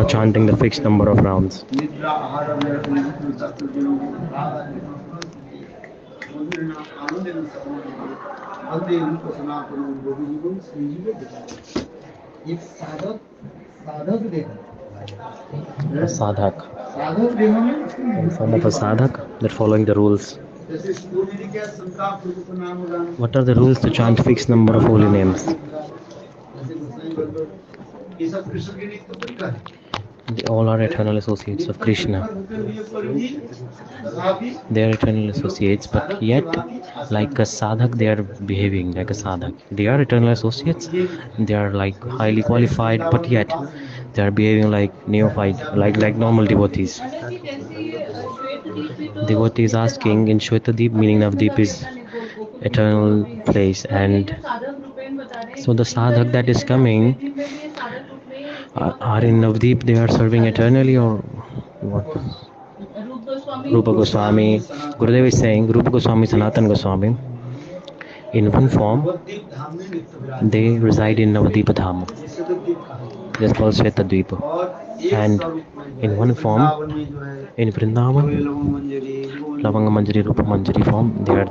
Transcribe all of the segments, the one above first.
chanting the fixed number of rounds. A sadhak, in form of a sadhak, that following the rules. What are the rules to chant fixed number of holy names? They all are eternal associates of Krishna. They are eternal associates, but yet, like a sadhak, they are behaving like a sadhak. They are eternal associates, they are like highly qualified, but yet they are behaving like neophyte, like normal devotees. Devotee is asking in Shwetadeep, meaning Navdeep is eternal place, and so the sadhak that is coming are in Navdeep, they are serving eternally, or what? Rupa Goswami, Gurudev is saying, Rupa Goswami, Sanatan Goswami, in one form, they reside in Navdeep Dham, just called Svetadvipa. And in one form, in Vrindavan, Lavanga Manjari, Rupa Manjari form, they are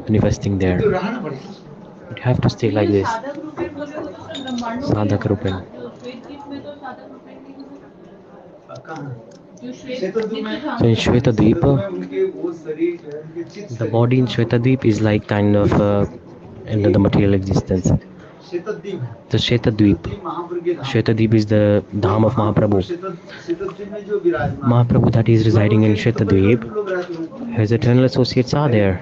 manifesting there. You have to stay like this. Sadhak Rupen. So in Shwetadvipa, the body in Shwetadvip is like kind of end of the material existence. The Shwetadvip is the Dham of Mahaprabhu. Mahaprabhu that is residing in Shwetadvip, his eternal associates are there.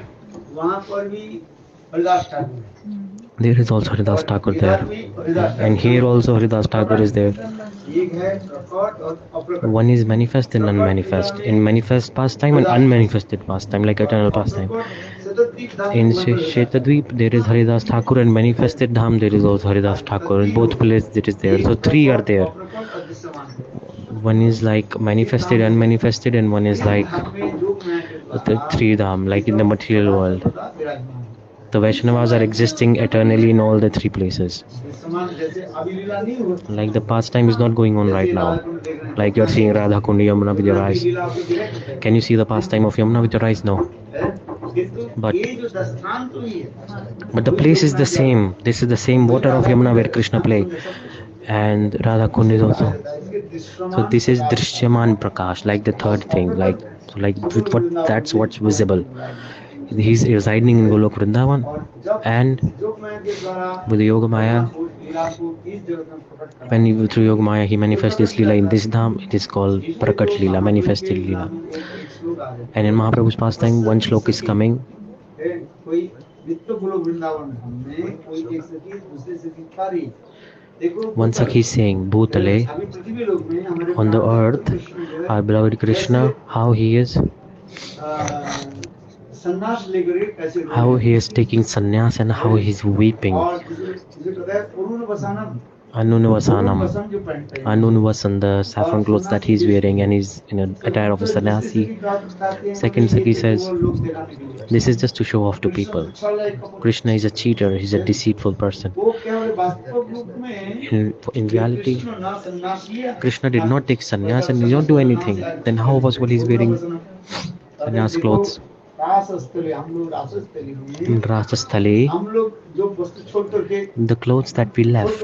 There is also Haridas Thakur there, and here also Haridas Thakur is there. One is manifest and unmanifest. In manifest pastime and unmanifested pastime, like eternal pastime. In Shetadvip, there is Haridas Thakur, and manifested Dham, there is also Haridas Thakur. In both places, it is there. So three are there. One is like manifested, unmanifested, and one is like the three Dham, like in the material world. The Vaishnavas are existing eternally in all the three places. Like the pastime is not going on right now. Like you're seeing Radha Kundi Yamuna with your eyes. Can you see the pastime of Yamuna with your eyes? No. But the place is the same. This is the same water of Yamuna where Krishna play. And Radha Kund is also. So this is Drishyaman Prakash, like the third thing. Like that's what's visible. He's residing in Golok Vrindavan, and with the Yoga Maya, when through Yoga Maya he manifests this Leela in this Dham, it is called Prakat Leela, manifested Leela. And in Mahaprabhu's pastime, one shlok is coming. One Sakhi is saying, Bhutale, on the earth, our beloved Krishna, how he is taking sannyas and how he is weeping. Anunvasan, the saffron clothes that he is wearing, and he's in an attire of a sannyasi. Second Sakhi says, this is just to show off to people. Krishna is a cheater, he's a deceitful person. In reality, Krishna did not take sannyas and did not do anything. Then how possible he's wearing sannyas clothes? In Rasasthale, the clothes that we left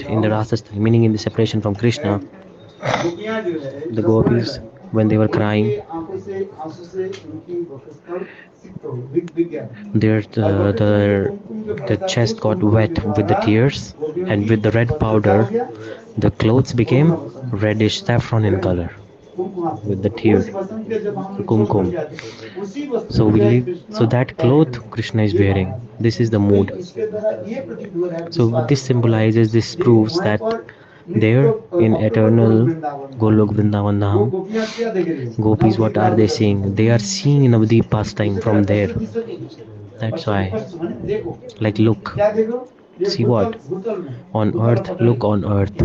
in the Rasasthale, meaning in the separation from Krishna, the gopis, when they were crying, the chest got wet with the tears, and with the red powder, the clothes became reddish saffron in color. With the tear, kumkum. So that cloth Krishna is wearing. This is the mood. So this symbolizes, this proves that there in eternal Golok Vrindavan Dham, gopis, what are they seeing? They are seeing Navdeep pastime from there. That's why. Like, look. See what? On earth, look on earth.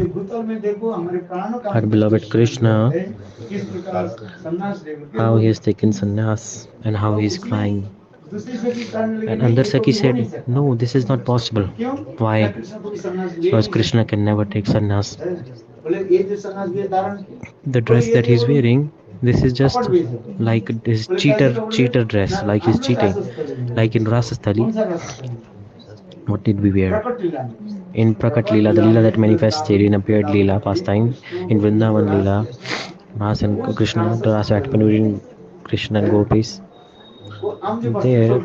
Our beloved Krishna, how he has taken sannyas and how he is crying. And Andar Saki said, no, this is not possible. Why? Because Krishna can never take sannyas. The dress that he's wearing, this is just like his cheater dress, like he's cheating. Like in Rasasthali, what did we wear? In Prakat Leela, the Leela that manifested in appeared Leela pastime, in Vrindavan Leela, Ras and Krishna, the Rasa happened during Krishna and Gopis. There,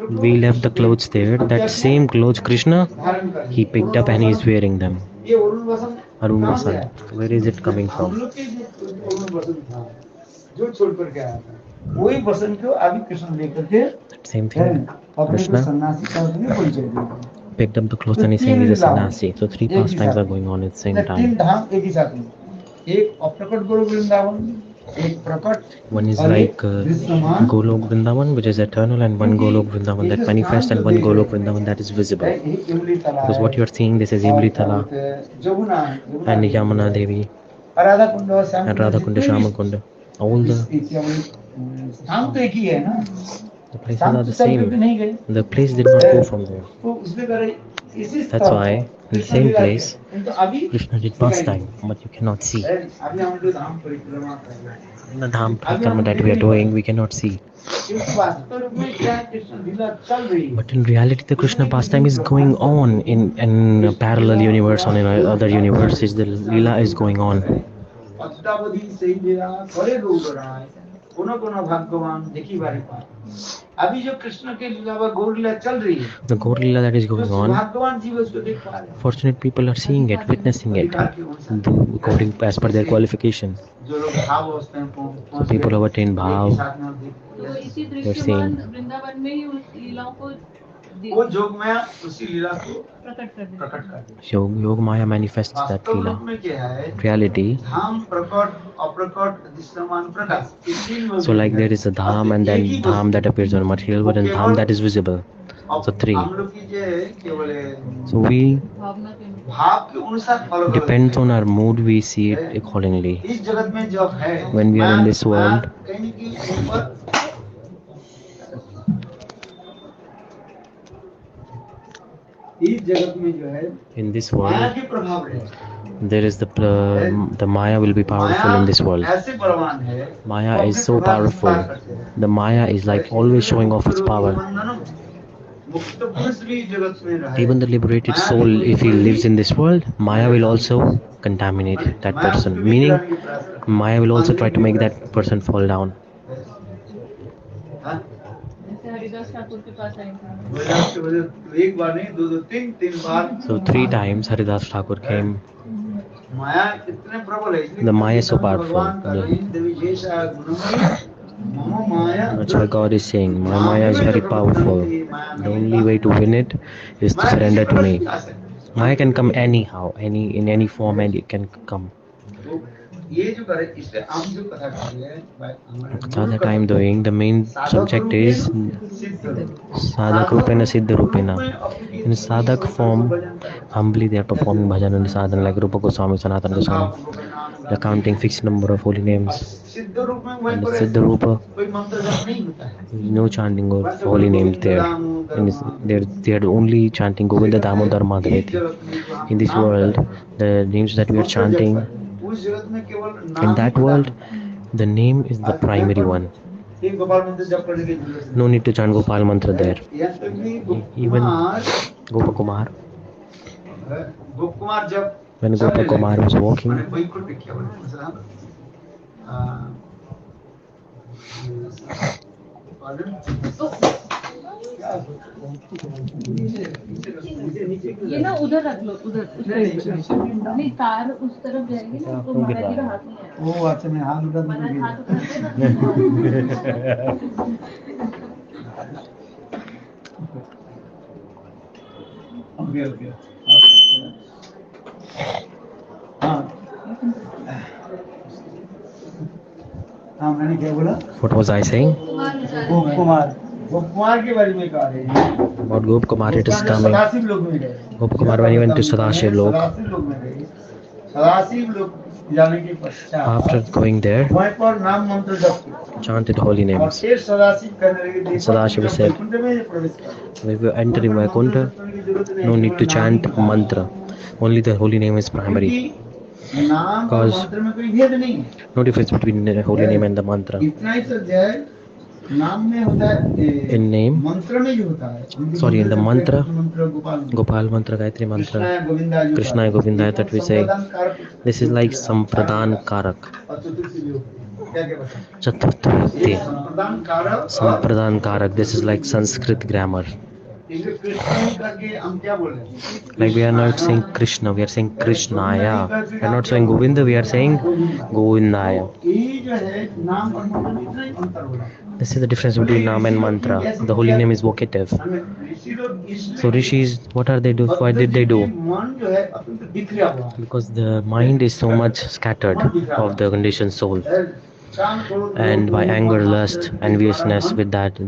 we left the clothes there. That same clothes, Krishna, he picked up and he's wearing them. Arun Vasant, where is it coming from? Same thing. Krishna picked up the clothes and he's saying he's a sannyasi. So three pastimes are going on at the same time. One is like Golok Vrindavan, which is eternal, and one Golok Vrindavan that manifests, and one Golok Vrindavan that is visible. Because what you are seeing, this is Imli Tala and Yamuna Devi and Radha Kunda, Shama Kunda. All the places are the same. The place did not go from there. That's why in the same place Krishna did pastime, but you cannot see. The Dham Parikrama that we are doing, we cannot see. But in reality, the Krishna pastime is going on in a parallel universe, or in other universes. The Leela is going on. The Gaur Leela that is going on, fortunate people are seeing it, witnessing it, according as per their qualification. So people who have attained Bhav, they're seeing. Yog Maya manifests that Leela. Reality. So like there is a Dham, and then Dham that appears on material world, and Dham that is visible. So three. So we depends on our mood, we see it accordingly. When we are in this world, in this world, there is the Maya will be powerful in this world. Maya is so powerful. The Maya is like always showing off its power. Even the liberated soul, if he lives in this world, Maya will also contaminate that person. Meaning, Maya will also try to make that person fall down. So 3 times Haridas Thakur came. The Maya is so powerful. That's why God is saying, my Maya is very powerful. The only way to win it is to surrender to me. Maya can come anyhow, in any form, and it can come. Katha that I am doing, the main subject is Sadhak Rupena Siddha Rupena. In Sadhak form, humbly they are performing bhajan and sadhana like Rupa Goswami, Sanatana Goswami. They are counting fixed number of holy names. And the Siddha Rupa, no chanting of holy names there. They are only chanting Govinda Damodar Madhaveti. In this world, the names that we are chanting, in that world, the name is the primary one. No need to chant Gopal mantra there. Even Gopakumar, when Gopakumar was walking, ये ना उधर रख लो, उधर नहीं, car उस तरफ जाएगी ना तो महाराज का हाथ नहीं आएगा। वो अच्छा मैं हाथ उधर ओके हाँ मैंने क्या बोला? What was I saying? Gopkumar के बारे में कहा है। About Gopkumar, it is coming. Gopkumar when he went to Sadashiv Lok. Sadashiv लोक जाने के पश्चात After going there, वहीं पर नाम मंत्र जप किया chanted holy और names. फिर सदाशिव कहने लगे देखो Sadashiva जब said, वैकुंठ में प्रवेश करो when we enter in वहीं पर मंत्र Vaikuntha, जप करने की जरूरत नहीं no है, need केवल to नाम ही chant निकालना है। mantra. Only the holy name is primary. क्योंकि नाम और Because मंत्र में कोई भेद नहीं है, no difference between the holy name and the mantra. इतना ही सच है। नाम में होता है In name, मंत्र में जो होता है sorry, in the mantra, मंत्र Gopal Gopal mantra, Gayatri Krishna mantra, Govinda जो Krishna Govinda that we say, this is like Sampradan Karak. और चतुर्थी भी होती है, क्या क्या बताएं Chaturthi. संप्रदान कारक और Sampradan Karak. This is like Sanskrit grammar. इसे कृष्ण ही करके हम क्या बोले Like we are not saying Krishna, we are saying Krishnaya. We are not saying Govinda, we are saying Govindaya. यही जो है नाम और मंत्र में इतना ही अंतर हो रहा है। This is the difference between Nam and mantra. The holy name is vocative. ऋषि लोग इसलिए So rishis, what are they do? Why did they do? मन जो है अत्यंत बिखरा हुआ है। Because the mind is so much scattered of the conditioned soul. And by anger, lust, enviousness, with that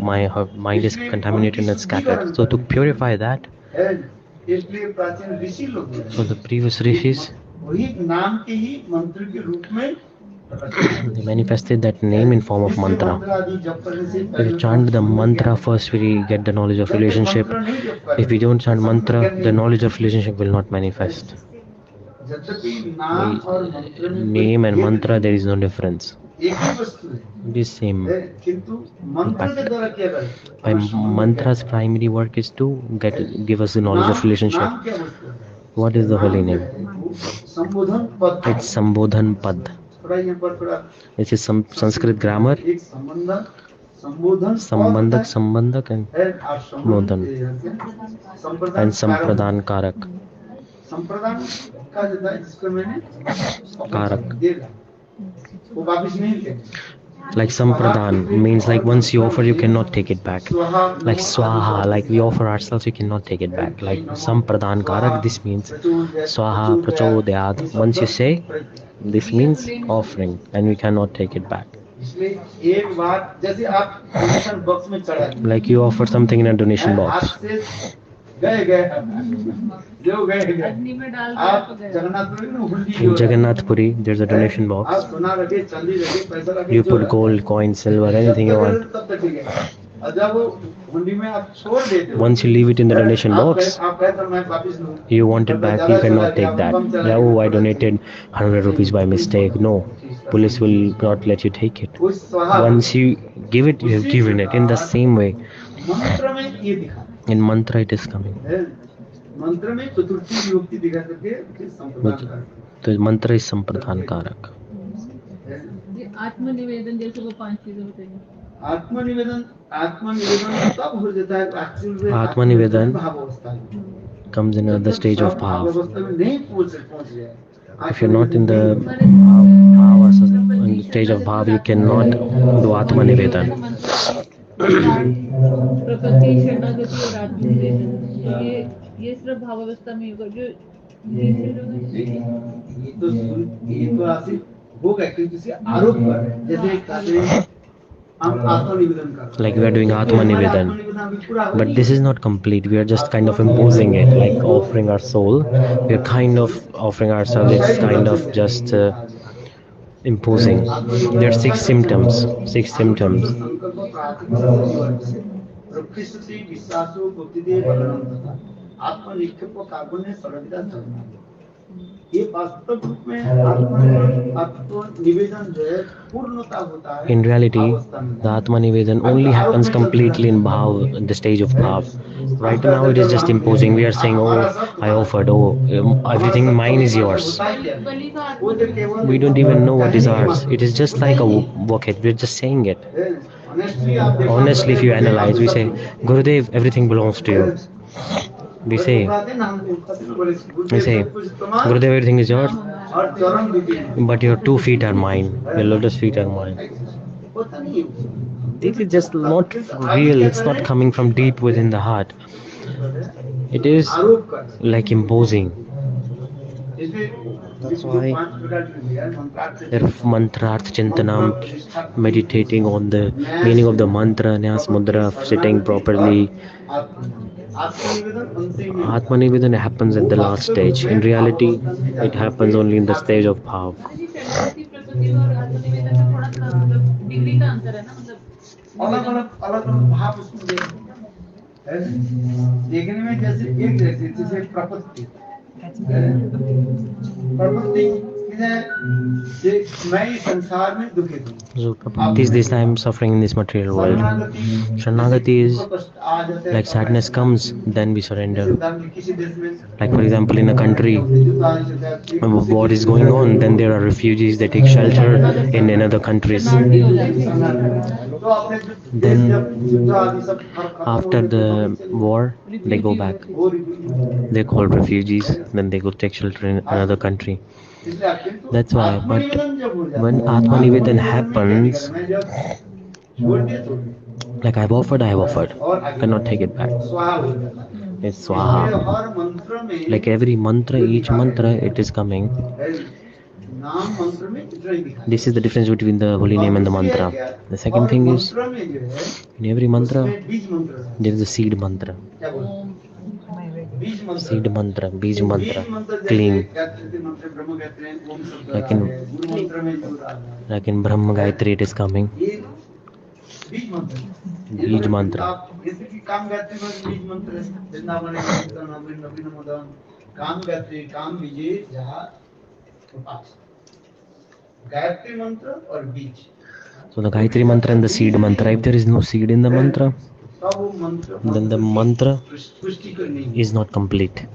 my mind is contaminated and scattered. So to purify that, इसलिए प्राचीन ऋषि लोग so the previous rishis, वही नाम के ही मंत्र के रूप में they manifested that name in form of mantra. If we chant the mantra first, we get the knowledge of relationship. If we don't chant mantra, the knowledge of relationship will not manifest. Name and mantra, there is no difference. It is same impact. By mantra's primary work is to give us the knowledge of relationship. What is the holy name? It's Sambodhan Pad. This is some Sanskrit grammar. Sambandhak and Modhan and Sampradan Karak. संप्रदान का जो है जिसको मैंने Karak. देगा वो वापस नहीं लेंगे। Like Sampradan means like once you offer you cannot take it back. Like Swaha, like we offer ourselves we cannot take it back. Like Sampradan Karak, this means Swaha Prachodayat. Once you say, this means offering and we cannot take it back. एक बात जैसे आप donation box में चढ़ा Like you offer something in a donation box. गए गए जो गए आप In Jagannath Puri, there's a donation box. आप सोना रखे चांदी रखे पैसा रखे You put gold, coin, silver, anything you want. तब तक ठीक है और जब वो हुंडी में आप छोड़ देते हो Once you leave it in the donation box, आप कहते हो मैं वापस लूं you want it back, you cannot take that. Yeah, oh, I donated 100 rupees by mistake. No, police will not let you take it. Once you give it, you have given it. In the same way, मंत्र में ये दिखा in mantra it is coming. मंत्र में चतुर्थी विभक्ति दिखा करके फिर संप्रदान करते So mantra is Sampradhan Karak. आत्मनिवेदन जैसे वो 5 चीजें होते हैं आत्मनिवेदन तब हो जाता है एक्चुअल में आत्मनिवेदन भाव अवस्था comes in another stage of भाव bhav. अवस्था में नहीं पहुंच गया If you're not in the bhava, in the stage of bhav, you cannot do Atmanivedan. प्रकृति शरणागति और आत्मनिवेदन ये सिर्फ भाव अवस्था में होगा जो ये तो आसिफ होगा क्योंकि इसे आरोप कर रहे हैं जैसे कहते हैं हम आत्मनिवेदन कर Like we are doing Atmanivedan. But this is not complete. We are just kind of imposing it, like offering our soul. We are kind of offering ourselves. It's kind of just imposing. There are 6 symptoms. 6 symptoms. ये वास्तव रूप में आत्मनिवेदन जो है पूर्णता होता है In reality, the Atmanivedan only happens completely in bhav, in the stage of bhav. Right now it is just imposing. We are saying, oh, I offered, oh, everything mine is yours. We don't even know what is ours. It is just like a bucket. We're just saying it. Honestly, if you analyze, we say, Gurudev, everything belongs to you. We say, Gurudev, everything is yours, but your 2 feet are mine, your lotus feet are mine. This is just not real, it's not coming from deep within the heart. It is like imposing. That's why they're mantrarth chintanam, meditating on the meaning of the mantra, nyas mudra, sitting properly. Atmanivedan happens at the last stage. In reality, it happens only in the stage of bhav. शरणागति प्रकृति में और आत्मनिवेदन में थोड़ा सा मतलब degree का अंतर है ना मतलब अलग अलग भाव उसमें देखने में जैसे एक जैसे प्रकृति प्रकृति मैं संसार में दुखित हूँ So Prakriti is this I am suffering in this material world. Sharnagati is like sadness comes, then we surrender. Like for example, in a country, war is going on, then there are refugees. They take shelter in another countries. Then after the war, they go back. They're called refugees. Then they go take shelter in another country. That's why. But when Atmanivedan happens, like I have offered. Cannot take it back. It's Swaha. Like every mantra, each mantra, it is coming. This is the difference between the holy name and the mantra. The second thing is, in every mantra, there is a seed mantra. Seed mantra, bij mantra, clean. Like in Brahma Gayatri, it is coming. Bij mantra. काम गायत्री में बीज मंत्र है वृंदावन नवीन काम गायत्री काम विजय जहाँ गायत्री मंत्र और बीज. So the Gayatri mantra and the seed mantra, if there is no seed in the mantra, then the mantra is not complete.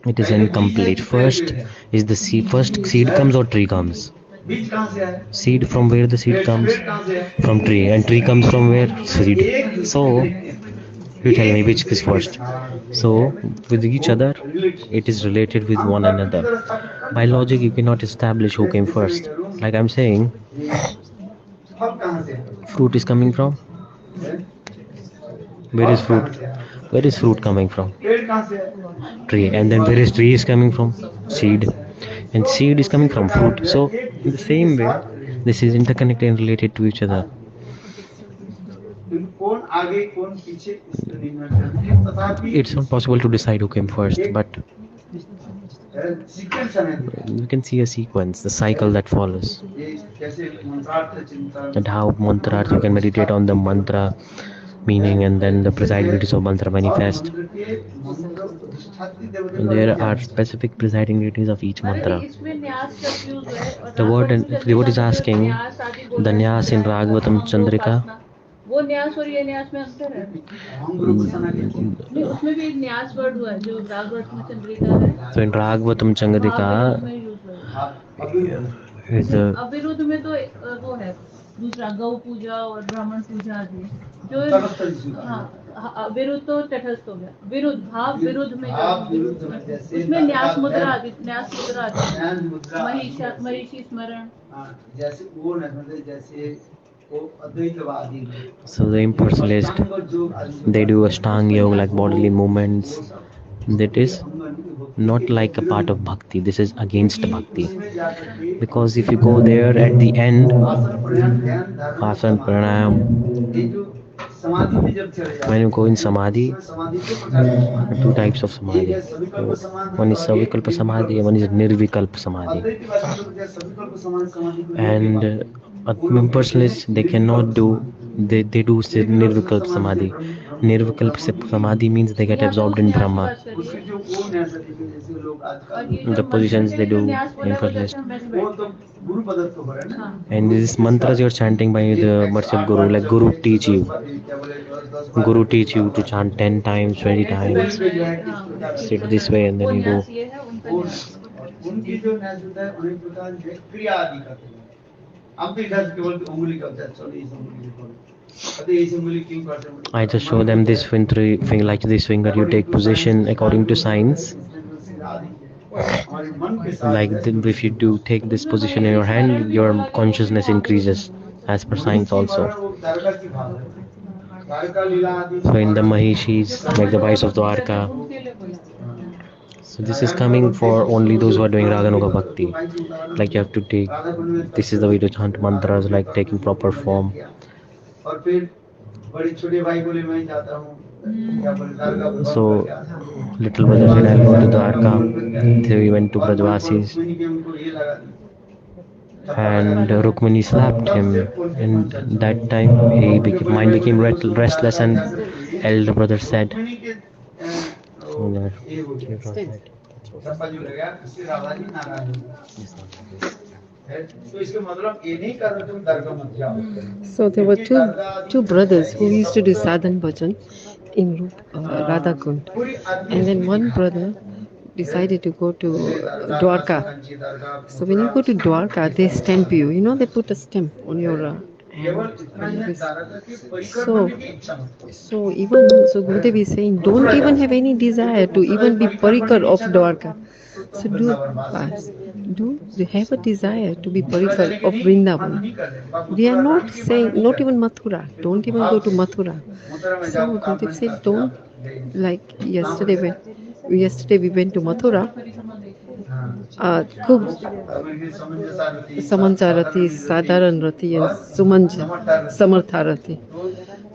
It is incomplete. First is the seed. First seed comes or tree comes. Seed, from where the seed comes? From tree. And tree comes from where? Seed. So you tell me which is first. So with each other, it is related with one another. By logic, you cannot establish who came first. Like I'm saying, fruit is coming from? Where is fruit? Where is fruit coming from? Tree. And then where is tree is coming from? Seed. And seed is coming from fruit. So in the same way, this is interconnected and related to each other. It's not possible to decide who came first, but you can see a sequence, the cycle that follows. And how mantrarth, you can meditate on the mantra meaning, and then the presiding deities of mantra manifest. And there are specific presiding deities of each mantra. The word is asking, the nyas in Ragavatam Chandrika. वो न्यास और ये न्यास में अंतर है नहीं उसमें भी न्यास वर्ड हुआ है जो रागवतम चंद्रिका है. So in Ragavatam Chandrika is the अविरुद्ध में तो वो है दूसरा गौ पूजा और ब्राह्मण पूजा आदि जो हाँ विरुद्ध तो तटस्थ हो गया विरुद्ध भाव विरुद्ध में उसमें न्यास मुद्रा आदि महिषी स्मरण जैसे वो नहीं जैसे. So the impersonalist, they do Ashtanga yoga, like bodily movements. That is not like a part of bhakti. This is against bhakti. Because if you go there at the end, asana pranayam, when you go in samadhi, there are two types of samadhi. One is savikalpa samadhi and one is nirvikalpa samadhi. And impersonalists, they cannot do, they do nirvikalpa samadhi. Nirvikalpa samadhi means they get absorbed in Brahma. The positions they do impersonalist. And these mantras you're chanting by the mercy of Guru, like Guru teach you. Guru teach you to chant 10 times, 20 times. Sit this way and then you go. I just show them this finger, like this finger, you take position according to science. Like if you do take this position in your hand, your consciousness increases as per science also. So in the Mahishis, like the wives of Dwarka, So this is coming for only those who are doing Raganuga Bhakti. Like you have to take, this is the way to chant mantras, like taking proper form. So little brother said, I'll go to Dwarka. So he went to Brajvasis, and Rukmini slapped him. And that time mind became restless, and elder brother said, so there, can you translate? So there were two brothers who used to do sadhan bhajan in Radha Kund, and then one brother decided to go to Dwarka. So when you go to Dwarka, they stamp you. You know, they put a stamp on your hand. So even so, Gurudev is saying, don't even have any desire to even be parikar of Dwarka. So do you have a desire to be parikar of Vrindavan? We are not saying, not even Mathura. Don't even go to Mathura. So Gurudev said, don't, like yesterday we went to Mathura. खूप समंचा रथी साधारण रथी and samartha रथी.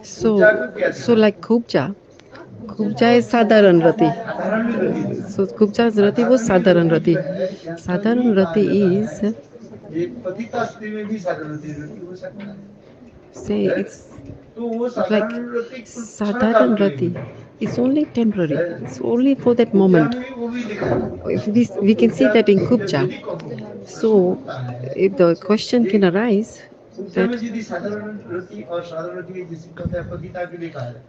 So like Khubja is sadharan rati. So Khubja's rati was sadharan rati. Sadharan rati is, say, it's like sadharan rati. It's only temporary. It's only for that moment. We can see that in Khubja. So if the question can arise, that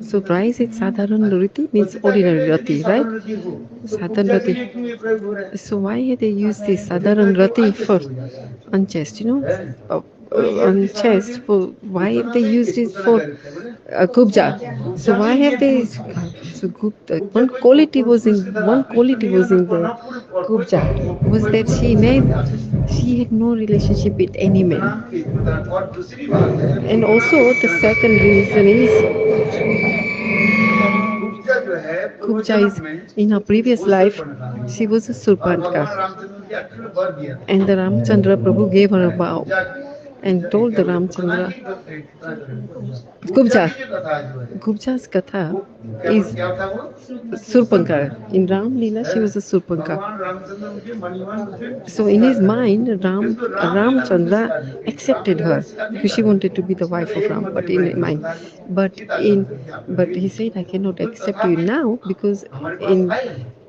so rise is sadharan rati means ordinary rati, right? Sadharan rati. So why have they used this sadharan rati for unchaste? You know, unchaste. For why have they used it for kubja? So why have they? So one quality was in the kubja was that she had no relationship with any man. And also the second reason is Kubja is in her previous life she was a Surpanka, and the Ramchandra Prabhu gave her a vow and told the Ramchandra Kubja's Katha is Surpanka. In Ram Leela, she was a Surpanka. So in his mind, Ramchandra accepted her because she wanted to be the wife of Ram. But in mind, but he said, I cannot accept you now because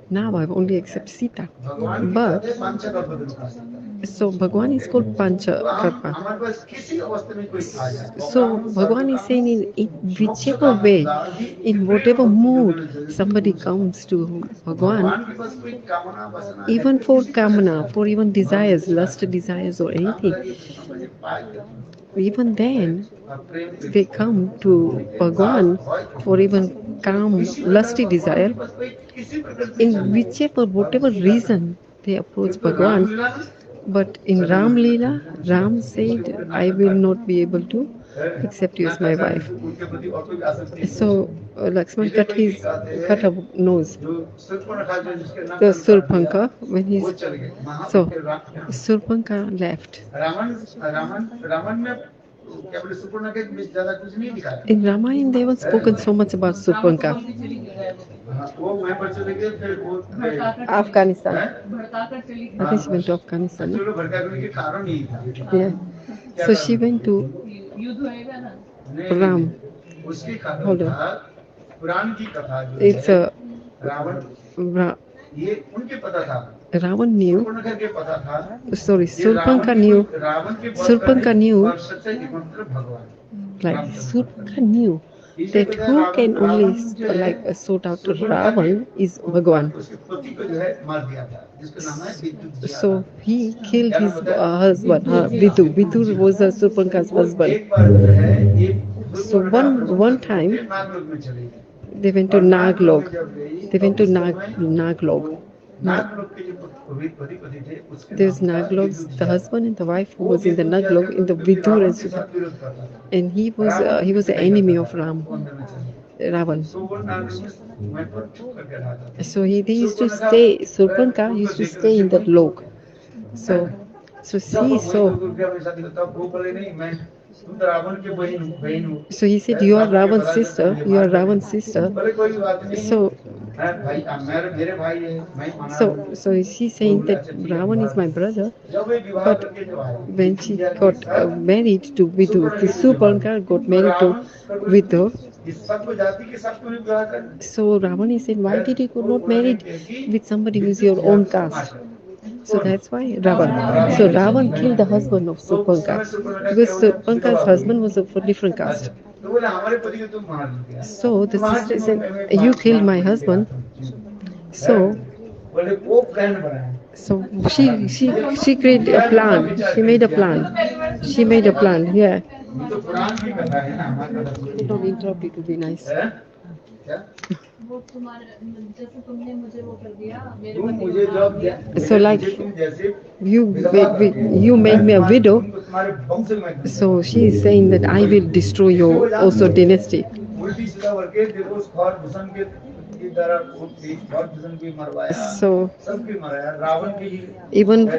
now I've only accepted Sita. But so Bhagwan is called Pancha Karpa. So Bhagwan is saying in whichever way, in whatever mood somebody comes to Bhagwan, even for kamana, for even desires, lust desires or anything, even then they come to Bhagwan for even calm, lusty desire. In whatever reason they approach Bhagwan, but in Ram Leela, Ram said, I will not be able to accept you as my wife. So Lakshman cut her nose. The Surpanka, when he's so Surpanka left. In Ramayana, they haven't spoken so much about Surpanka. Afghanistan. I think she went to Afghanistan. Yeah. So she went to Ram. Hold on. It's a Ravan knew. Sorry, Surpanka knew. Surpanka knew. Like Surpanka knew that who can only sort out Ravan is Bhagwan. So he killed his husband, Vidur was Surpanka's husband. So one time they went to Naglog. They went to Naglog. There's Naglogs, the husband and the wife who was in the Naglog in the Vidur and Sudha. And he was the enemy of Ram. Ravan. So they used to stay, Surpanka used to stay in that lok. So, so she saw. So he said, "You are Ravan's sister. You are Ravan's sister." So, so she's saying that Ravan is my brother, but when she got married to Vidhu, the Surpanka got married to Vidhu. So Ravana said, "Why did you not married with somebody who is your own caste?" So that's why Ravan. So Ravan killed the husband of Surpanka because Surpanka's husband was of a different caste. So the sister said, "You killed my husband." So she created a plan. She made a plan. She made a plan. Yeah. Don't interrupt. It would be nice. वो तुम्हारे जैसे तुमने मुझे वो कर दिया मेरे पति को मार दिया So like you made me a widow. So she is saying that I will destroy your also dynasty. So even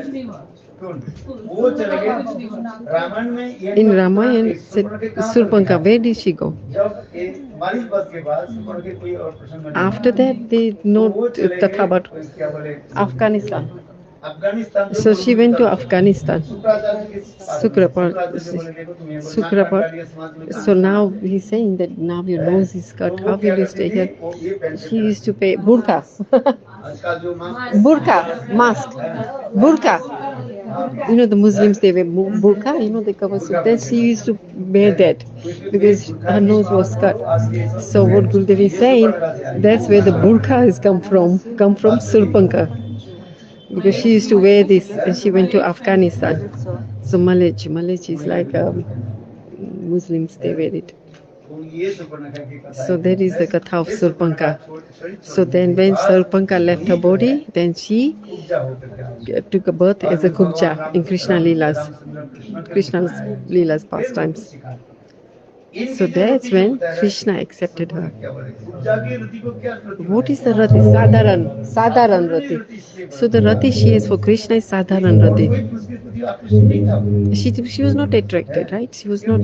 in Ramayana, said Surpanka, where did she go? After that, they know Katha about Afghanistan. So she went to Afghanistan. Sukrapar. So now he's saying that now your nose is cut. How will you stay here? She used to pay burqa. Burqa, mask. Burqa. You know the Muslims they wear burqa. You know they cover. So then she used to wear that because her nose was cut. So what Gurudev is saying, that's where the burqa has come from. Come from Surpanka. Because she used to wear this and she went to Afghanistan. So Malaj is like Muslims, they wear it. So that is the Katha of Surpanka. So then when Surpanka left her body, then she took a birth as a Kubja in Krishna's Leela's pastimes. So that's when Krishna accepted her. What is the Rati? Sadharan Rati. So the Rati she has for Krishna is Sadharan Rati. She was not attracted, right? She was not.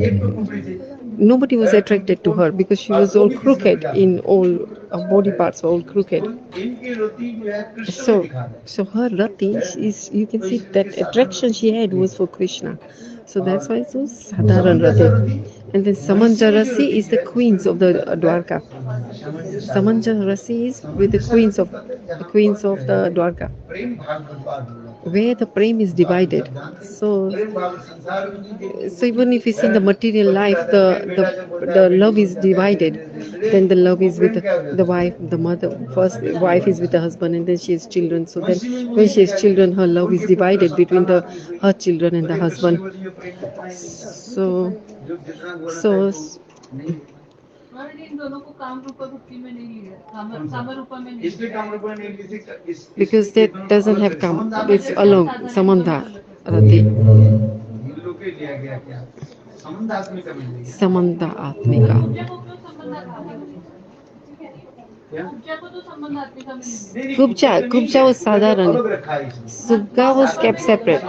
Nobody was attracted to her because she was all crooked in all her body parts were all crooked. So her Rati is you can see that attraction she had was for Krishna. So that's why it was Sadharan Rati. And then Samanja Rasi is the queens of the Dwarka. Samanja Rasi is with the queens of the Dwarka, where the prem is divided. So even if it's in the material life, the love is divided. Then the love is with the wife, the mother. First, the wife is with the husband, and then she has children. So then, when she has children, her love is divided between her children and the husband. So इन दोनों को काम रूपा भक्ति में नहीं लिया काम रूपा में नहीं because that doesn't have come, it's alone samandha rati. Samandha atmika. Kubja was sadharan. Sugga was kept separate.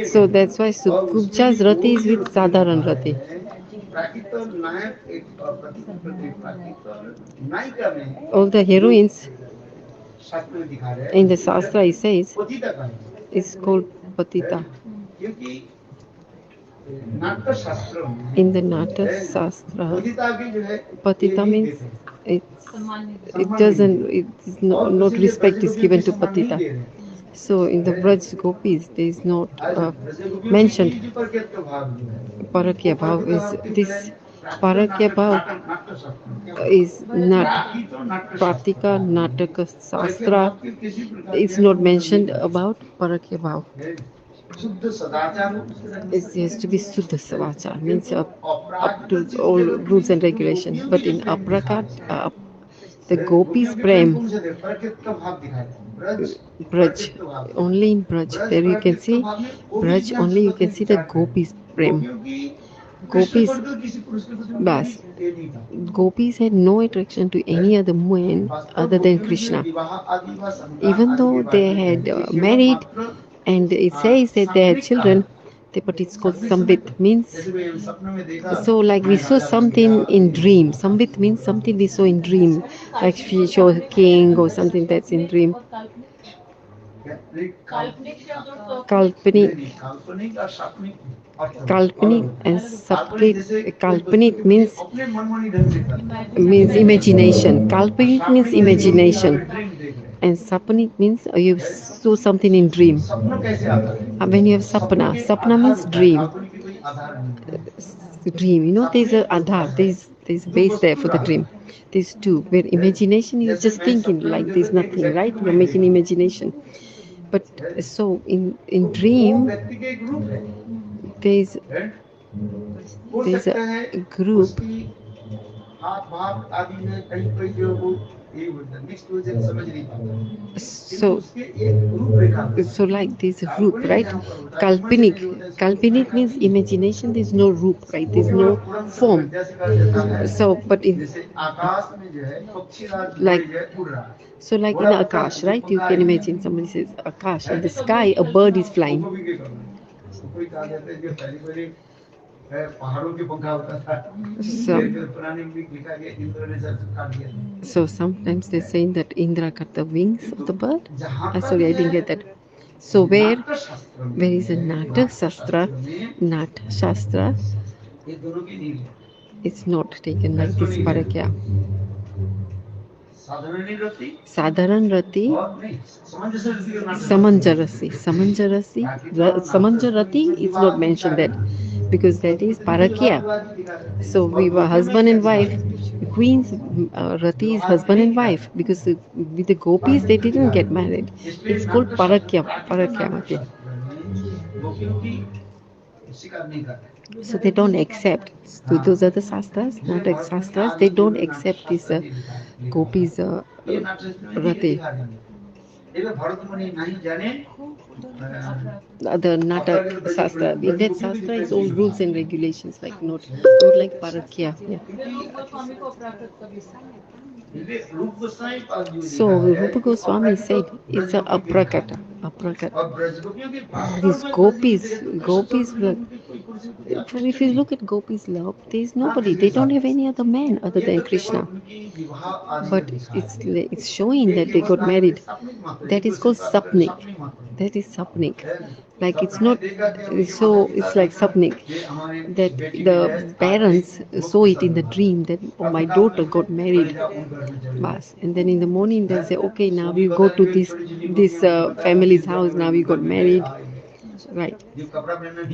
So that's why Kubja's rati is with sadharan rati. All the heroines in the Shastra, it says, is called Patita. In the Nata Shastra, Patita means it is not respect is given to Patita. So in the Braj Gopis, there is not mentioned Parakya Bhav. Is this Parakya Bhav is not Pratika Nataka Shastra. It's not mentioned about Parakya Bhav. It has to be Suddha Savachar, means up to all rules and regulations. But in Aprakat, the Gopis Prem, Braj, only in Braj, there you can see Braj, only you can see the Gopis Prem. Gopis, bas, gopis had no attraction to any other man other than Krishna. Even though they had married, and it says that they had children, but it's called Sambit, means so like we saw something in dream. Sambit means something we saw in dream, like she saw a king or something that's in dream. Kalpanic, Kalpanic and Saprit. Kalpanic means imagination. Kalpanic means imagination, and Sapanic means you saw something in dream. When you have sapna, sapna means dream. Dream, you know, there's a adhar, there's a base there for the dream. There's two. Where imagination is just thinking like there's nothing, right? You're making imagination. But so in dream there's a group. So like there's a roop, right? Kalpanic means imagination. There's no roop, right? There's no form. So but in like like in Akash, right? You can imagine somebody says Akash, in the sky a bird is flying. So sometimes they're saying that Indra cut the wings of the bird. Sorry, I didn't get that. So where is a Nata Shastra, it's not taken like this parakya. Sadharan Rati, Samanjarasi. Samanjarati is not mentioned that because that is parakya. So we were husband and wife. Queen's Rati is husband and wife because with the gopis they didn't get married. It's called parakya. Okay. So they don't accept. So those are the shastras, not shastras. They don't accept this gopis Rati. The Natak Shastra. In that Shastra is all rules and regulations, like not like Parakya. Yeah. So Rupa Goswami said it's a aprakata. These gopis love. If you look at gopis love, there is nobody. They don't have any other man other than Krishna. But it's showing that they got married. That is called sapnik. Like it's not so. It's like sapnik. That the parents saw it in the dream that my daughter got married. Bas. And then in the morning they'll say, okay, now we go to this family's house. Now we got married. Right.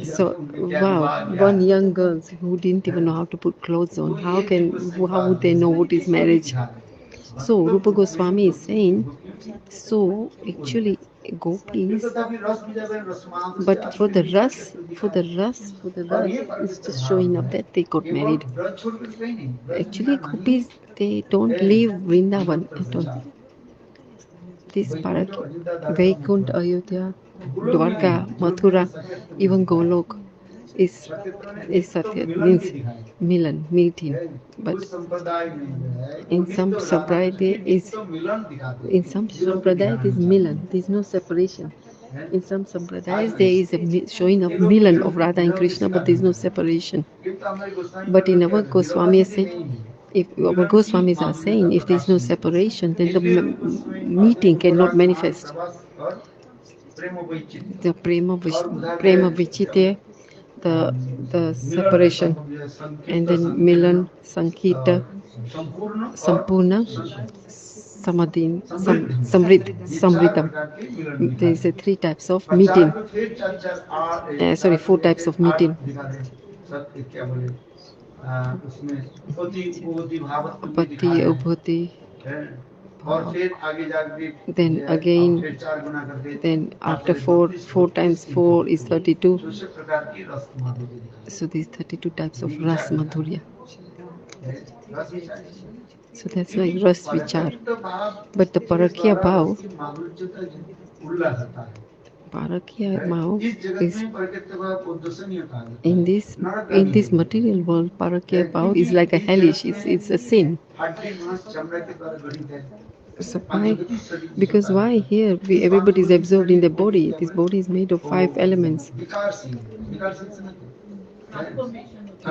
So wow, one young girl who didn't even know how to put clothes on. How would they know what is marriage? So Rupa Goswami is saying, so actually gopis, but for the ras, it's just showing up that they got married. Actually gopis, they don't leave Vrindavan at all. This Parak, Vaikunt, Ayodhya, Dwarka, Mathura, even Golok is Satya, means Milan, meeting. But in some Sampradaya is Milan. There is no separation. In some Sampradayas there is a showing of Milan of Radha and Krishna, but there is no separation. But in our Goswami said, if our Goswamis are saying if there is no separation, then the meeting cannot manifest. The prema vichite, the separation, and then Milan, Sankita, Sampurna, Samadhin, Samritam. There is 3 types of meeting. Sorry, 4 types of meeting. Pati, Ubhati. Then again, then after 4 times 4 is 32. So these 32 types of Ras Madhurya. So that's like Ras Vichar. But the Parakya Bhav, Parakya Bhav is in this material world. Parakya Bhav is like a hellish. It's a sin. So why? Because why here everybody is absorbed in the body. This body is made of 5 elements.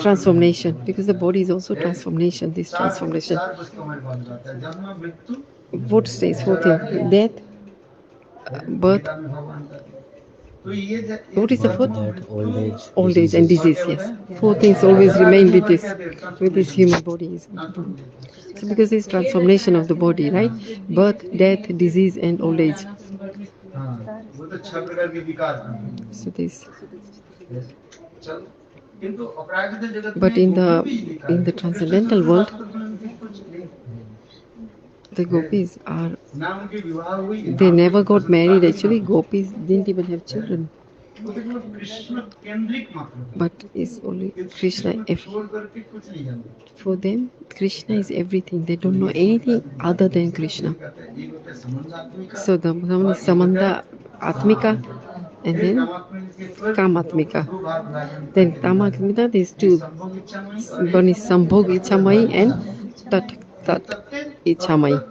Transformation, because the body is also transformation. This transformation. What stays? Fourth thing, death, birth. What is the fourth? That old age, Old age and diseases. disease. Yes, four things always remain with this human body. So because this transformation of the body, right? Birth, death, disease, and old age. So this. But in the transcendental world, the gopis are, they never got married. Actually, gopis didn't even have children. But it's only Krishna. For them, Krishna is everything. They don't know anything other than Krishna. So the Samanda Atmika and then Kamatmika. Then Kamatmika, these two. One is Sambhog Ichamai and Tat Ichamai.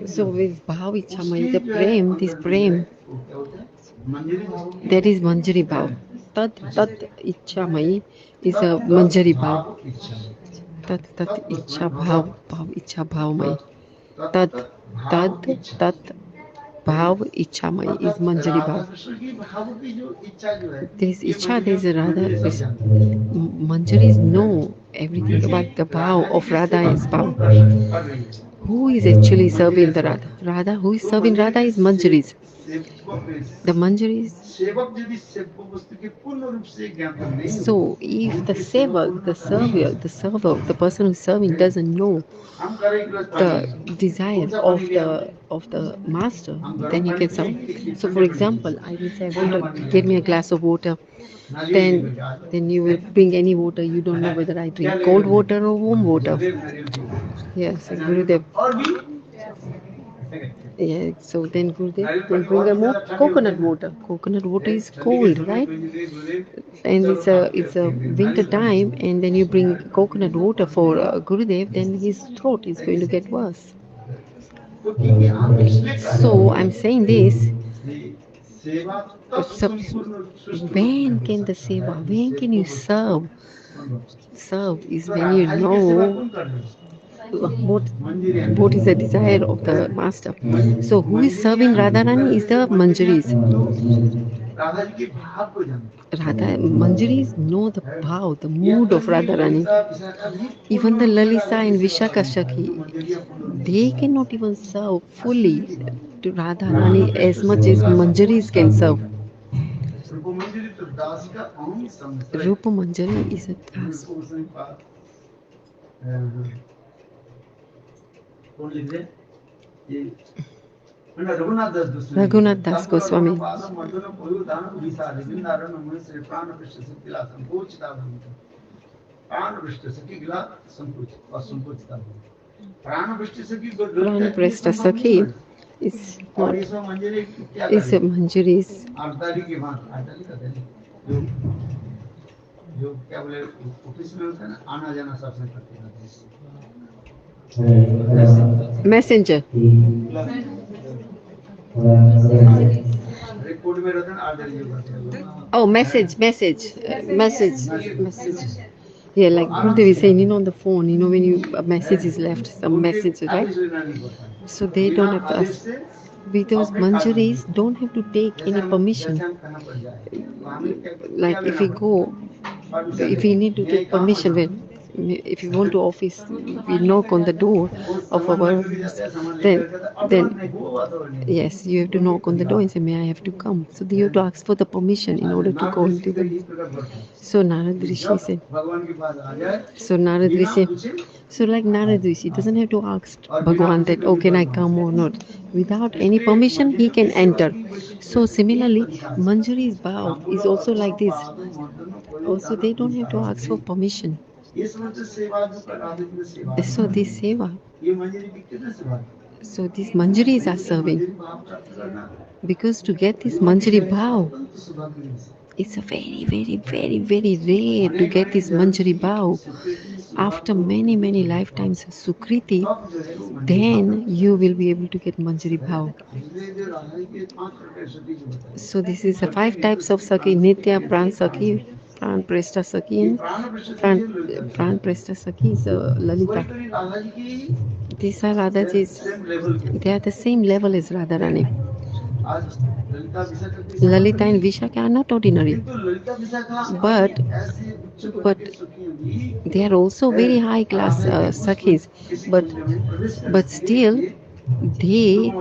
So with Bhav Ichamai, the Prem, this Prem, that is Manjari Bhav. Tat Ichamai is a Manjari Bhav. Tat Icha Bhav, Bhav Icha Bhavmai. Tat Bhav Ichamai is Manjari Bhav. There is Icha, there is a Radha. Manjaris know everything about the Bhav of Radha is Bhav. Who is actually serving the Radha? Radha, who is serving Radha is Manjaris. The Manjaris. So if the sevak, the person who's serving doesn't know the desire of the master, then he can serve. So for example, I will say, water, get me a glass of water. Then you will bring any water. You don't know whether I drink cold water or warm water. Yes, Gurudev. Yeah, so then Gurudev will bring a more coconut water. Coconut water is cold, right? And it's a winter time, and then you bring coconut water for Gurudev, then his throat is going to get worse. So I'm saying this. When can the seva? When can you serve? Serve is when you know what is the desire of the master. So who is serving Radharani is the Manjaris. Manjaris know the bhav, the mood of Radharani. Even the Lalisa and Vishaka Shakhi, they cannot even serve fully to Radharani as much as Manjaris can serve. Rupa Manjari is a das. Raghunath Das Goswami. Pranaprashta Sakhi is not, is a Manjari's. Messenger. Oh, message. Yeah, like Gurudev is saying, on the phone, when a message is left, some message, right? So they don't have to ask. Because Manjaris don't have to take any permission. Like if we need to take permission, if you want to office, we knock on the door of our office, then yes, you have to knock on the door and say, may I have to come? So you have to ask for the permission in order to go into the. So Narad Rishi said. So like Narad Rishi doesn't have to ask Bhagwan that, oh, can I come or not? Without any permission, he can enter. So similarly, Manjari's bow is also like this. Also, they don't have to ask for permission. So this seva. So these manjaris are serving, because to get this manjari bhav, it's a very, very, very, very rare to get this manjari bhav. After many, many lifetimes of sukriti, then you will be able to get manjari bhav. So this is the 5 types of Saki: Nitya, Pran Saki, Pran Presta Saki, and Pran Presta Saki is Lalita. These are Radhaji's. They are the same level as Radharani. Lalita and Vishaka are not ordinary, but but they are also very high class Sakhis. But still, they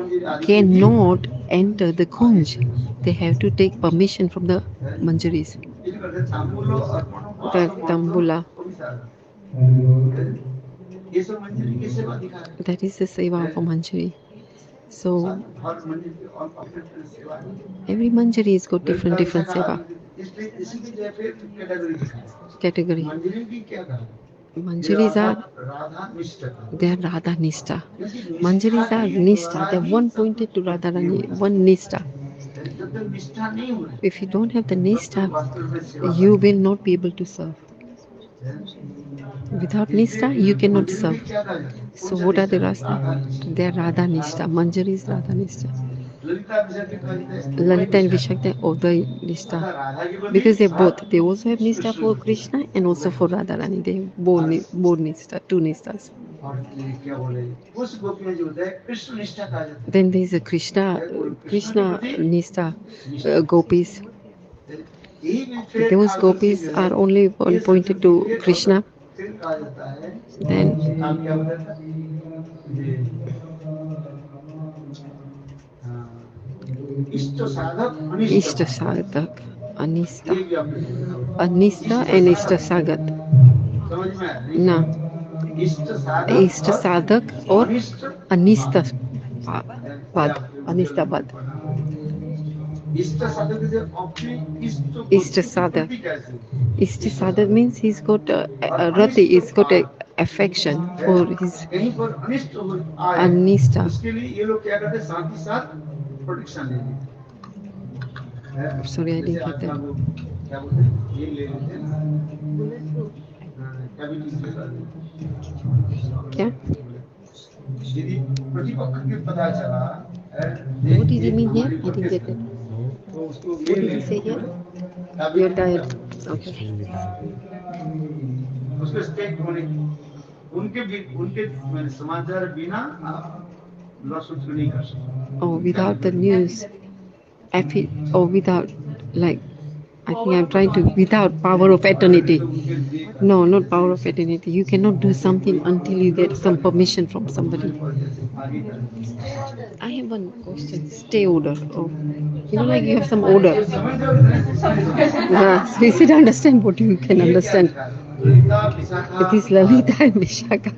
cannot enter the Kunj. They have to take permission from the Manjaris, the Tambula. That is the seva of a Manjari. So every Manjari has got different seva category. Manjaris are they are Radha Nishta. Manjaris are Nishta. They are one pointed to Radharani, one Nishta. If you don't have the Nishta, you will not be able to serve. Without Nishta, you cannot serve. So what are the Rasta? They are Radha Nishta. Manjari is Radha Nishta. Lalita and Vishakta of the Nishta. Because they both. They also have Nishta for Krishna and also for Radharani. They have both Nishta, two Nishtas. Then there is a Krishna Nishta gopis. Those gopis are only pointed to Krishna. Then Ishta Sadhak, Anista. Anista and Ishta Sagat. Na. Ishta Sadhak or Anista Pad. Anista Pad. Ishta Sadhak. Ishta Sadhak means he's got Rati, he's got a affection for his Anista. Sorry, I didn't get that. क्या? What did he mean here? I didn't get it. What did he say here? You're tired. Okay. Oh, without the news, or without, like, I think I'm trying to, without power of eternity. No, not power of eternity. You cannot do something until you get some permission from somebody. I have one question. Stay odor. Oh, you know, like you have some odor. So you should understand what you can understand. It is Lalita and Vishaka.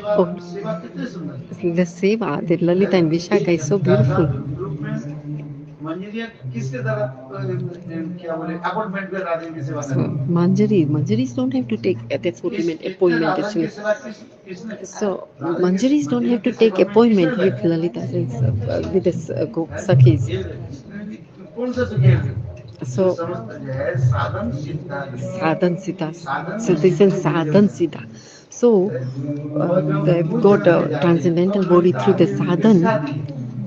Oh, the seva, the Lalita and Vishaka is so beautiful. So Manjaris don't have to take, that's what you meant, appointment actually. So Manjaris don't have to take appointment with Lalita, with the Sakhis. So Sadhan Siddha. So this is Sadhan Siddha. So they've got a transcendental body through the sadhan.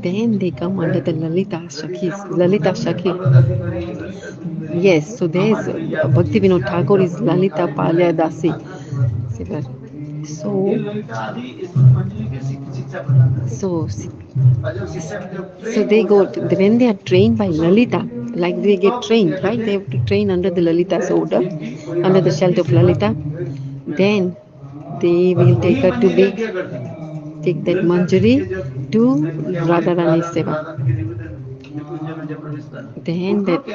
Then they come under the Lalita Shakhis. Lalita Shakhi. Yes, so there is Bhakti Vinod Thakur is Lalita Palya Dasi. So they go, when they are trained by Lalita, like they get trained, right? They have to train under the Lalita's order, under the shelter of Lalita. Then they will take her to take that Manjari to Radharani Seva. Then that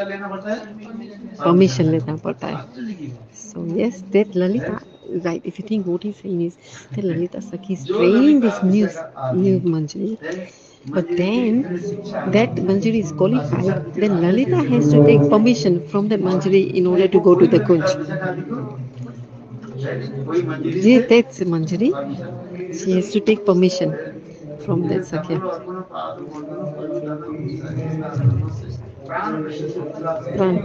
permission lena padta hai. So yes, that Lalita, right, if you think what he's saying is that Lalita Sakhi is training this new Manjari, but then that Manjari is qualified, then Lalita has to take permission from that Manjari in order to go to the Kunj. Yeah, that's Manjari. She has to take permission from that Sakya. Pran.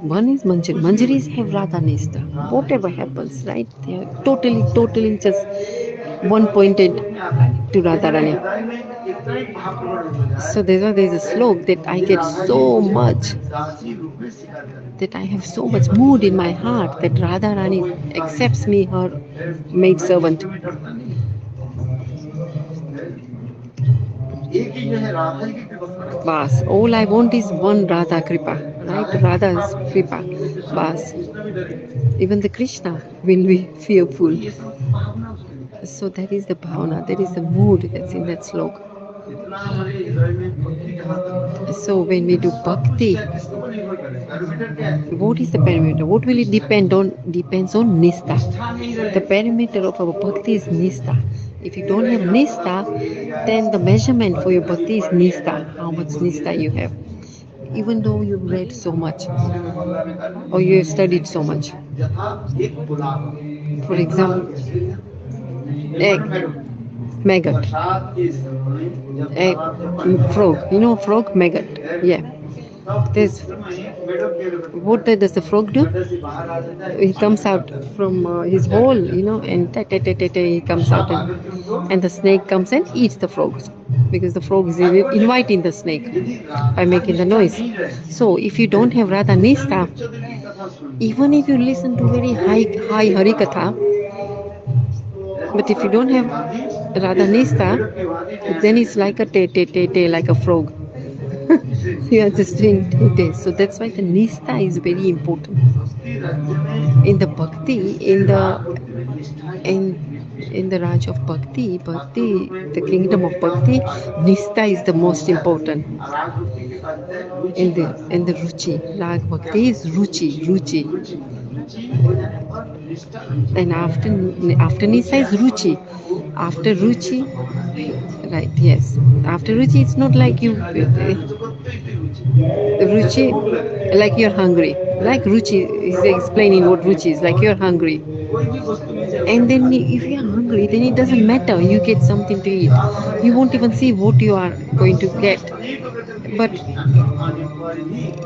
One is Manjari. Manjaris have Radha Nista. Whatever happens, right? They are totally, totally just one pointed to Radharani. So there's a slok that I get so much, that I have so much mood in my heart that Radharani accepts me, her maid servant. Bas. All I want is one Radha Kripa, right? Radha's Kripa. Bas. Even the Krishna will be fearful. So that is the bhavana, that is the mood that's in that slok. So when we do bhakti, what is the parameter? What will it depend on? Depends on nistha. The parameter of our bhakti is nistha. If you don't have nistha, then the measurement for your bhakti is nistha. How much nistha you have. Even though you've read so much or you have studied so much. For example, egg, maggot, egg, frog. You know frog, maggot. Yeah. There's what does the frog do? He comes out from his hole, and he comes out, and the snake comes and eats the frogs because the frog is inviting the snake by making the noise. So if you don't have Radha Nista, even if you listen to very high Harikatha, but if you don't have Radha Nista, then it's like a te, like a frog. You are just doing te. So that's why the Nista is very important. In the Bhakti, in in the Raj of Bhakti, the kingdom of Bhakti, Nista is the most important. In the Ruchi, Rag Bhakti is Ruchi. And after Nisa is Ruchi. After Ruchi, right? Yes. After Ruchi, it's not like you Ruchi, like you're hungry. Like Ruchi is explaining what Ruchi is, like you're hungry. And then if you're hungry, then it doesn't matter. You get something to eat. You won't even see what you are going to get. But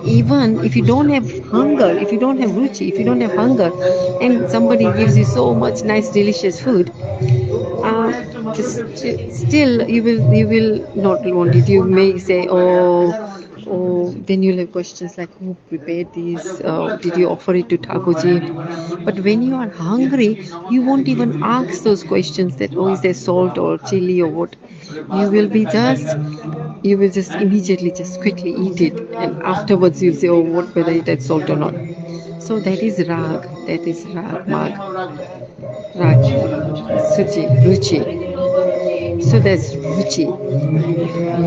even if you don't have hunger, if you don't have ruchi, if you don't have hunger, and somebody gives you so much nice, delicious food, still you will not want it. You may say, oh, then you'll have questions like, who prepared this? Did you offer it to Thakurji? But when you are hungry, you won't even ask those questions that, oh, is there salt or chili or what? You will just immediately just quickly eat it, and afterwards you'll say, oh, what, whether it had salt or not. So that is rag, mag, rag, suchi, ruchi. So that's ruchi,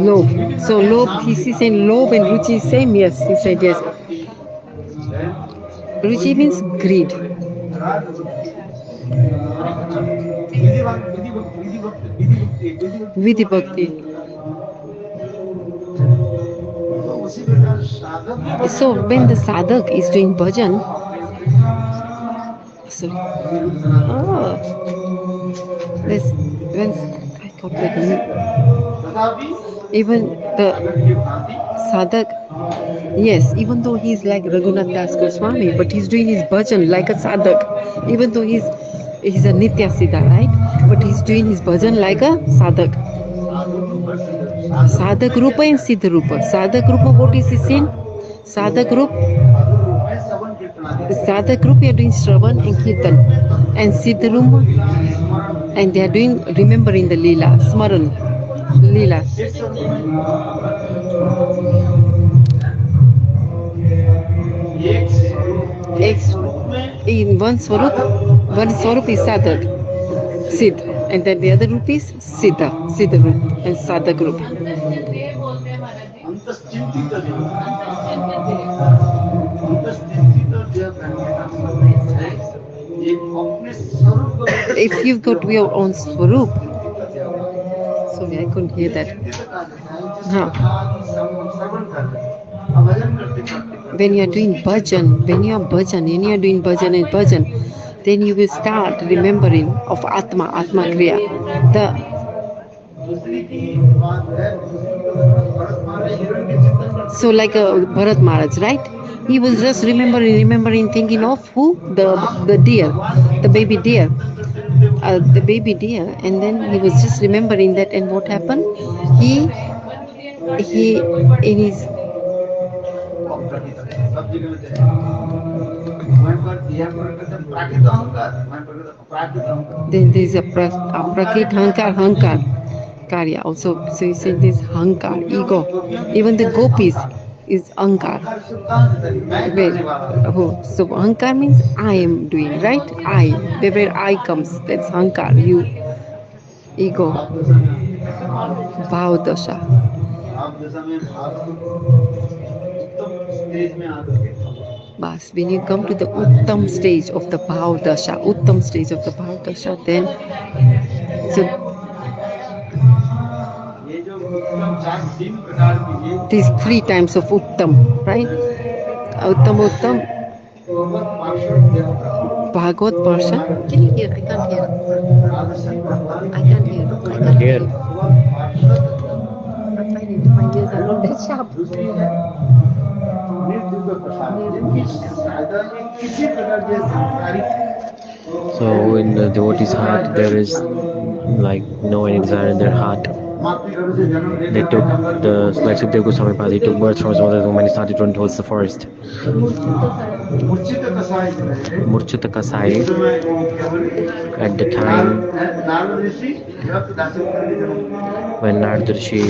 lobe. So lobe, he's saying lobe and ruchi is same. Yes, he said yes. Ruchi means greed. Vidhi bhakti. So when the sadhak is doing bhajan, sorry, this when I got that name, even the sadhak, yes, even though he's like Raghunath Das Goswami, but he's doing his bhajan like a sadhak, even though he's a nitya siddha, right? But he's doing his bhajan like a sadhak. Sadhak Rupa and Siddha Rupa. Sadhak Rupa, what is he saying? Sadhak Rupa, you are doing Shravan and Kirtan. And Siddha Rupa, and they are doing remembering the Leela, Smaran, Leela. In one Swarup is Sadhak, Siddh, and then the other Rup is Siddha Rup, and Sadhak Rup. If you've got your own Swarup, sorry, I couldn't hear that. हाँ. When you are doing bhajan, when you are doing bhajan and bhajan, then you will start remembering of Atma, Atma Kriya. The So like Bharat Maharaj, right? He was just remembering, thinking of who? The deer, the baby deer, and then he was just remembering that. And what happened? He in his then there's a prakrit hankar karya also. So you say this hankar, ego. Even the gopis is ankar. So hankar means I am doing, right? Where I comes, that's hankar. You ego, bhav dasha. Bas, when you come to the uttam stage of the bhav dasha, then so these three times of uttam, right? Uttam, Bhagavad person. Can you hear? I can't hear. I can't hear. Here, I'm finding my ears are not that sharp. so in the devotee's heart, there is like no any desire in their heart. They took the like Sukdev Goswami Pad, he took birth from his mother's womb and he started to run towards the forest. Murchita Kasai, at the time when Narad Rishi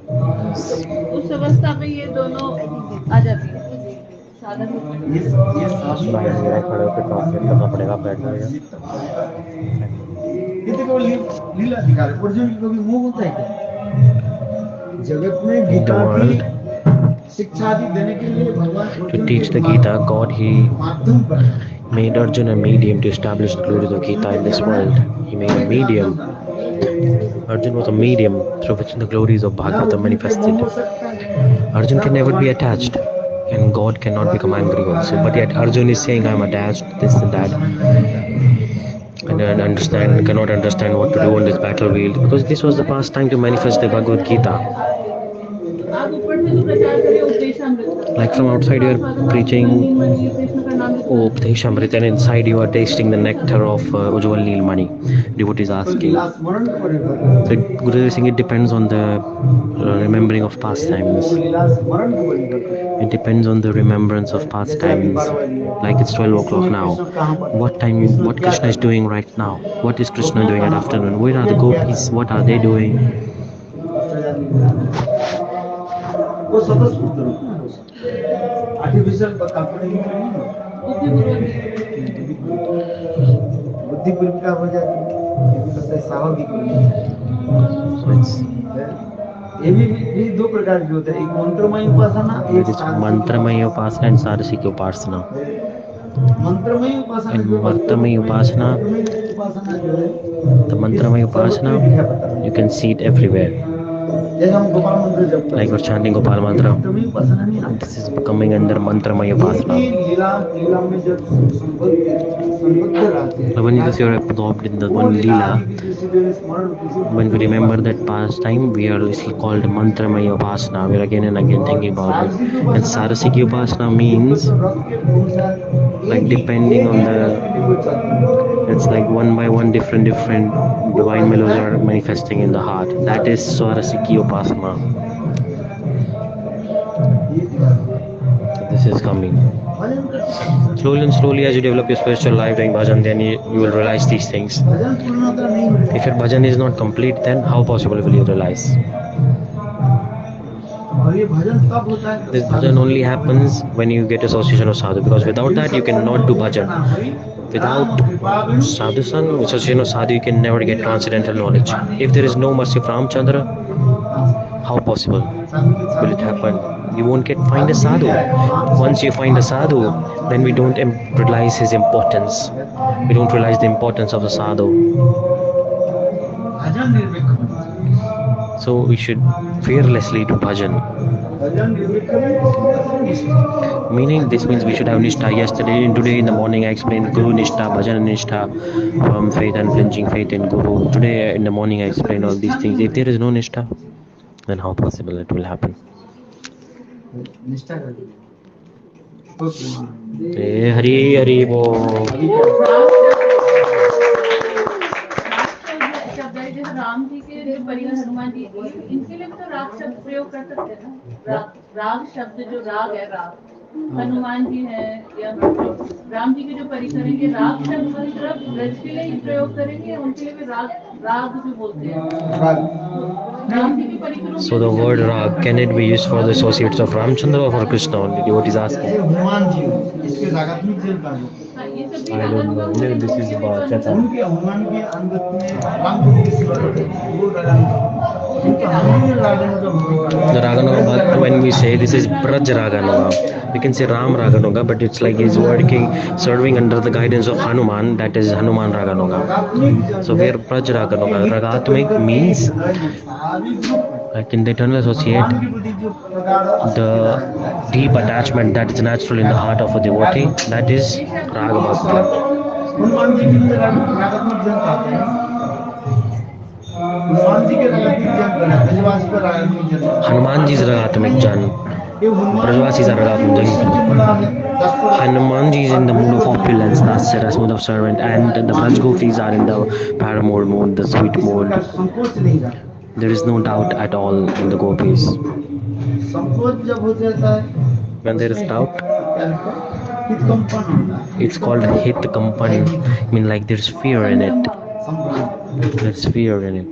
उस अवस्था में ये दोनों आ जाती है साधन भाई मेरा खड़े होकर ट्रांसलेट करना पड़ेगा बैठ जाएगा ये तो केवल लीला दिखा रहे अर्जुन की कभी मोह होता है क्या जगत में गीता की शिक्षा देने के लिए भगवान to teach the Gita, God he made Arjuna a medium to establish the glory of the Gita in this world. He made a medium. Arjuna was a medium through which the glories of Bhagavata manifested. Arjuna can never be attached, and God cannot become angry also. But yet Arjuna is saying, I am attached, this and that, and cannot understand what to do on this battlefield, because this was the past time to manifest the Bhagavad Gita. Like from outside you are preaching Updeshamrit, and inside you are tasting the nectar of Ujjwal Neelmani. Devotees asking. So Gurudev is saying it depends on the remembering of past times. It depends on the remembrance of past times. Like it's 12 o'clock now. What Krishna is doing right now? What is Krishna doing at afternoon? Where are the gopis? What are they doing? वो स्वतःस्फूर्त रूप में हो सकता है artificial काल्पनिक नहीं बुद्धिपूर्वक हो जाती है स्वाभाविक ये भी दो प्रकार की होता है एक मंत्रमय उपासना एक मंत्रमय उपासना and सारसिक Upasana मंत्रमय Upasana the mantraमय Upasana you can see it everywhere. Like we're chanting Gopal mantra, this is coming under mantramaya upasana. When you are absorbed in the one lila, when we remember that past time, we are called mantramaya upasana. We are again and again thinking about it. And sarasiki upasana means like depending on the, it's like one by one different divine melodies are manifesting in the heart. That is Swarasiki Upasana. This is coming. Slowly and slowly, as you develop your spiritual life doing bhajan, then you will realize these things. If your bhajan is not complete, then how possible will you realize? This bhajan only happens when you get association of sadhu, because without that you cannot do bhajan. Without sadhu-sang, association of sadhu, you can never get transcendental knowledge. If there is no mercy of Ramchandra, how possible will it happen? You won't find a sadhu. Once you find a sadhu, then we don't realize his importance. We don't realize the importance of the sadhu. So we should fearlessly do bhajan. भजन विवेक करें, इसमें निष्ठा। Meaning this means we should have nishtha. Yesterday and today in the morning I explained Guru nishtha, bhajan nishtha, from faith, unflinching faith in Guru. Today in the morning I explained all these things. If there is no nishtha, then how possible it will happen? निष्ठा करें। Hari Hari Bo. शब्द है जैसे राम जी के जो परिवार हनुमान जी इनके लिए भी तो राग शब्द प्रयोग कर सकते हैं ना। राग शब्द जो राग है राग हनुमान जी है या राम जी के जो परिकर हैं ये राग शब्द सिर्फ ब्रज के लिए ही प्रयोग करेंगे या उनके लिए भी राग राग जो बोलते हैं राम जी के परिकरों So the word rag, can it be used for the associates of Ramchandra or for Krishna only? What is asking? Hanuman ji इसके रागात्मक जल का ये सब I don't know. This is about Cheta. उनके हनुमान के अंगत में राम को भी सेवा करते हैं वो रागानुगा उनके Hanuman रागानुगा The Raganuga, but when we say this is Braj Raganuga, we can say Ram Raganuga, but it's like he's working, serving under the guidance of Hanuman, that is Hanuman Raganuga. So where Braj Raganuga, Ragatmik means like in the eternal associate, the deep attachment that is natural in the heart of a devotee, that is Raga Bhakti. Hanuman ji के लिए रागात्मक जल पाते हैं हनुमान जी के रागात्मक जल बना ब्रजवास पर रागात्मक जल Hanuman ji is Ragatmik Jan. ये Hanuman Brajvasi is a Ragatmik Jan. Hanumanji is in the mood of opulence, that's the mood of servant, and the Braj Gopis are in the paramour mood, the sweet mood. संकोच नहीं रहा There is no doubt at all in the gopis. संकोच जब हो जाता है When there is doubt, हित कंपन होता है it's called hit kampan. I mean, like there's fear in it. There's fear in it.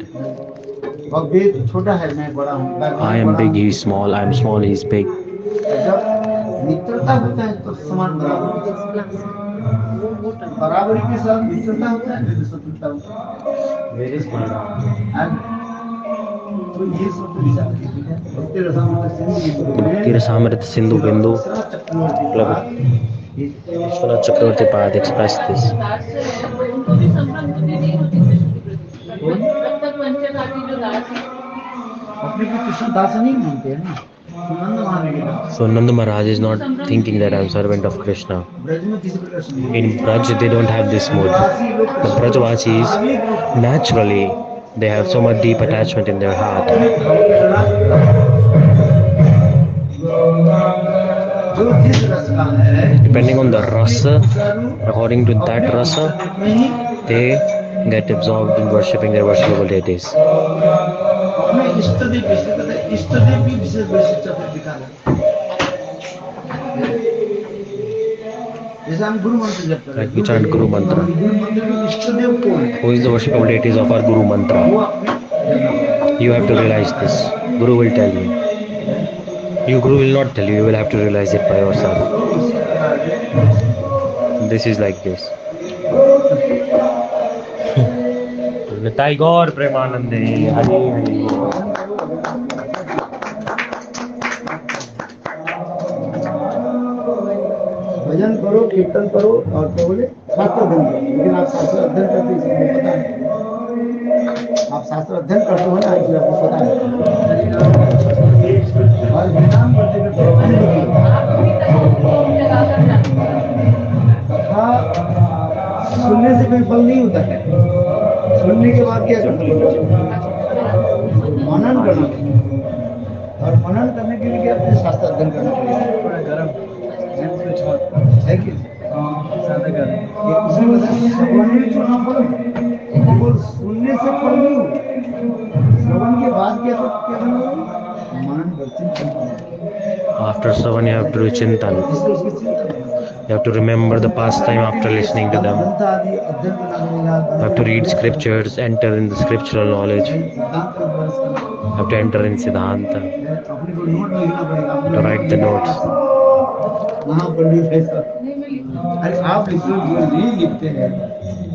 और वेद छोटा है मैं बड़ा हूँ I am big, he is small. I am small, he is big. जब मित्रता होता है तो समान बराबरी के साथ मित्रता होता है फिर शत्रुता होता है तो ये सब विचार कीजिए भक्ति Tirasamrit Sindhu Bindu Vishwanath Chakravarti Pad expressed this. उनको भी संभ्रम बुद्धि नहीं होती कृष्ण के प्रति तब तक पंचघाटी जो दास है अपने को कृष्ण दास नहीं मानते हैं ना नंद मानेंगे So Nanda Maharaj is not thinking that I am servant of Krishna. Braj में किसी प्रकार से नहीं In Braj, they don't have this mood. The Brajvasis, naturally, they have so much deep attachment in their heart. जो जिस रस का है Depending on the rasa, according to that rasa, they get absorbed in worshipping their worshipable deities. अपने इष्ट देव विशेष कहते हैं इष्ट देव भी विशेष वैशिष्ट दिखा रहे जैसे हम गुरु मंत्र जप कर रहे Like we chant Guru Mantra. गुरु मंत्र के इष्ट देव कौन है Who is the worshipable deities of our Guru वो Mantra? अपने You have to realize this. Guru will tell you. You Guru will not tell you. You will have to realize it by yourself. This is like this. Nitai Gaur Premanande. Hari Hari. भजन करो कीर्तन करो और क्या बोले शास्त्र अध्ययन करो लेकिन आप शास्त्र अध्ययन करते हैं इसलिए पता है आप शास्त्र अध्ययन करते हो ना इसलिए आपको पता है और विराम करते करते कथा सुनने से कोई फल नहीं होता है सुनने के बाद क्या करना मनन करना और मनन करने के लिए क्या अपने शास्त्र अध्ययन करना पड़ेगा थोड़ा गर्म है कि ज्यादा गर्म उसमें श्रवण में छोड़ना फल केवल सुनने से फल नहीं हो श्रवण के बाद क्या करना मनन चिंतन After Savan, you have to do Chintan. इसलिए उसकी चिंतन You have to remember the past time after listening to them. ग्रंथ आदि अध्ययन करना पड़ेगा You have to read scriptures, enter in the scriptural knowledge. You सिद्धांत का अभ्यास करना have to enter in Siddhanta. अपने को नोट लिखना पड़ेगा To write the notes. महापंडित ऐसा नहीं मैं लिखती हूँ। अरे आप लिखते हो जो नहीं लिखते हैं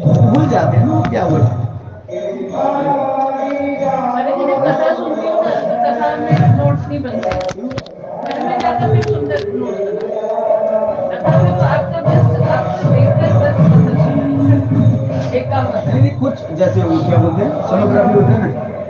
भूल जाते हैं ना क्या बोलते अरे जब कथा सुनती हूँ ना तो कथा में नोट्स नहीं बनते मैंने मैं क्या कभी सुंदर नोट्स बना कथा में तो आपका बेस्ट आपका देखकर बस मतलब एक काम नहीं कुछ जैसे वो क्या बोलते हैं सोनोग्राफी होते हैं ना